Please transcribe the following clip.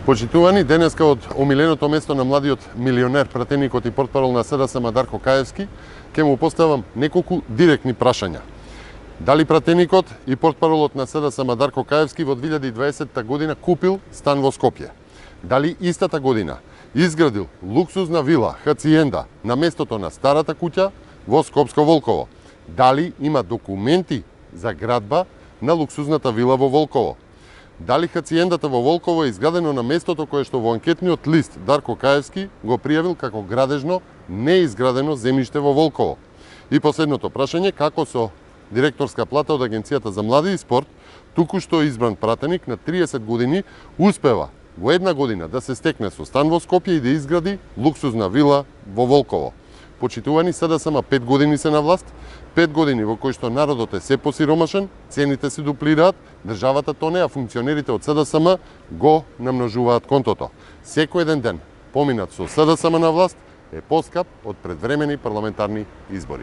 Почитувани, денеска од омиленото место на младиот милионер, пратеникот и портпарол на СДСМ Дарко Каевски, ќе му поставам неколку директни прашања. Дали пратеникот и портпаролот на СДСМ Дарко Каевски во 2020 година купил стан во Скопје? Дали истата година изградил луксузна вила, хациенда, на местото на старата куќа во Скопско Волково? Дали има документи за градба на луксузната вила во Волково? Дали хациендата во Волково е изградено на местото кое што во анкетниот лист Дарко Каевски го пријавил како градежно неизградено земјиште во Волково? И последното прашање, како со директорска плата од Агенцијата за млади и спорт, туку што избран пратеник на 30 години успева во една година да се стекне со стан во Скопје и да изгради луксузна вила во Волково? Почитувани, СДСМ 5 години се на власт, 5 години во кои што народот е се посиромашен, цените се дуплираат, државата тоне, а функционерите од СДСМ го намножуваат контото. Секој еден ден поминат со СДСМ на власт е поскап од предвремени парламентарни избори.